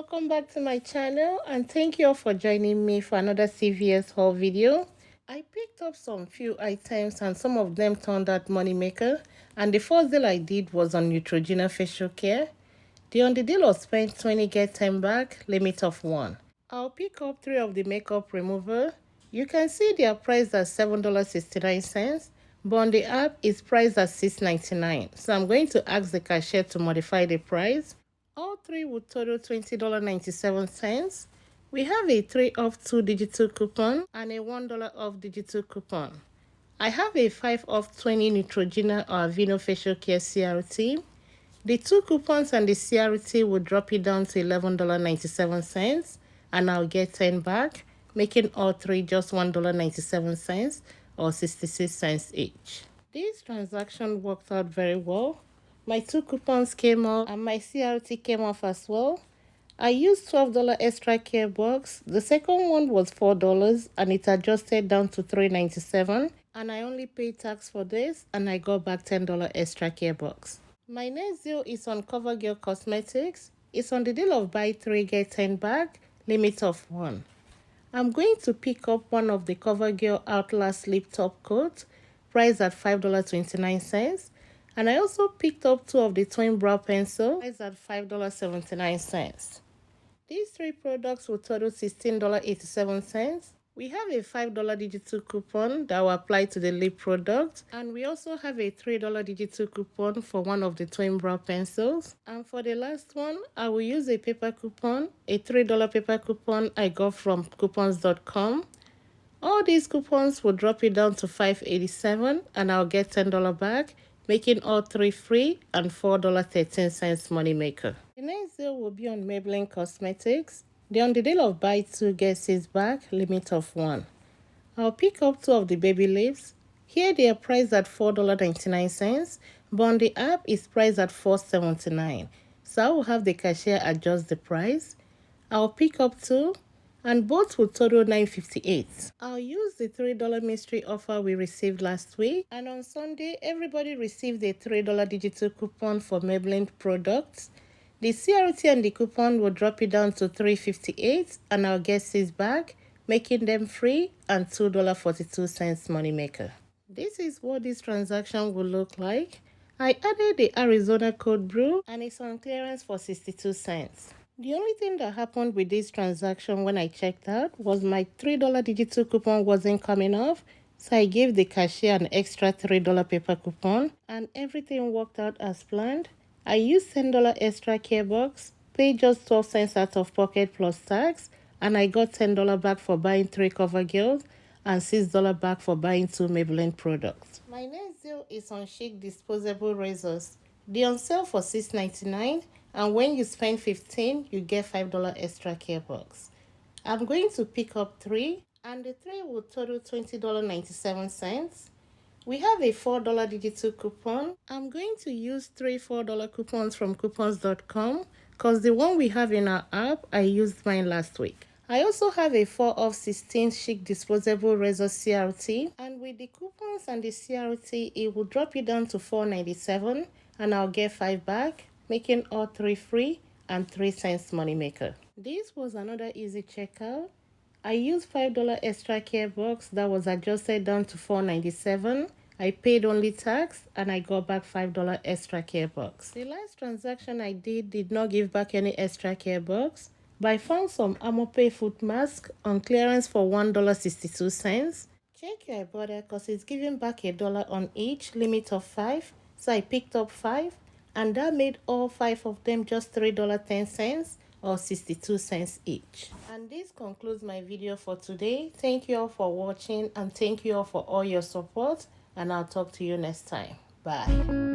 welcome back to my channel and thank you all for joining me for another CVS haul video. I picked up some few items and some of them turned out money maker, and the first deal I did was on Neutrogena facial care. The on the deal was spend 20 get 10 back, limit of 1. I'll pick up 3 of the makeup remover. You can see they are priced at $7.69, but on the app it's priced at $6.99. So I'm going to ask the cashier to modify the price. All 3 would total $20.97. We have a 3 off 2 digital coupon and a $1 off digital coupon. I have a 5 off 20 Neutrogena or Aveeno facial care CRT. The 2 coupons and the CRT will drop it down to $11.97 and I'll get 10 back, making all 3 just $1.97 or 66 cents each. This transaction worked out very well. My 2 coupons came off and my CRT came off as well. I used $12 extra care box. The second one was $4 and it adjusted down to $3.97, and I only paid tax for this and I got back $10 extra care box. My next deal is on CoverGirl Cosmetics. It's on the deal of buy 3 get 10 back, limit of 1. I'm going to pick up one of the CoverGirl Outlast Lip Top Coat, priced at $5.29. And I also picked up 2 of the twin brow pencil, priced at $5.79. These 3 products will total $16.87. We have a $5 digital coupon that will apply to the lip product, and we also have a $3 digital coupon for one of the twin brow pencils. And for the last one, I will use a paper coupon, a $3 paper coupon I got from coupons.com. All these coupons will drop it down to $5.87 and I'll get $10 back, making all 3 free and $4.13 money maker. The next deal will be on Maybelline Cosmetics. They're on the deal of buy 2 get 6 back, limit of 1. I'll pick up 2 of the baby lips. Here they are priced at $4.99, but on the app it's priced at $4.79. So I will have the cashier adjust the price. I'll pick up 2. And both will total $9.58. I'll use the $3 mystery offer we received last week. And on Sunday, everybody received a $3 digital coupon for Maybelline products. The CRT and the coupon will drop it down to $3.58 and I'll get 6 back, making them free and $2.42 money maker. This is what this transaction will look like. I added the Arizona Cold Brew and it's on clearance for 62 cents. The only thing that happened with this transaction when I checked out was my $3 digital coupon wasn't coming off, so I gave the cashier an extra $3 paper coupon and everything worked out as planned. I used $10 extra care box, paid just 12 cents out of pocket plus tax, and I got $10 back for buying 3 CoverGirls and $6 back for buying 2 Maybelline products. My next deal is on Chic disposable razors. They're on sale for $6.99. And when you spend $15, you get $5 extra care box. I'm going to pick up 3, and the 3 will total $20.97. We have a $4 digital coupon. I'm going to use 3 $4 coupons from coupons.com because the one we have in our app, I used mine last week. I also have a 4 off 16 Chic disposable razor CRT, and with the coupons and the CRT, it will drop it down to $4.97 and I'll get 5 back, making all 3 free and 3 cents money maker. This was another easy checkout. I used $5 extra care box that was adjusted down to $4.97. I paid only tax and I got back $5 extra care box. The last transaction I did not give back any extra care box, but I found some Amopay foot mask on clearance for $1.62. Check your Ibotta because it's giving back $1 on each, limit of 5. So I picked up 5. And that made all 5 of them just $3.10 or 62 cents each. And this concludes my video for today. Thank you all for watching and thank you all for all your support, and I'll talk to you next time. Bye.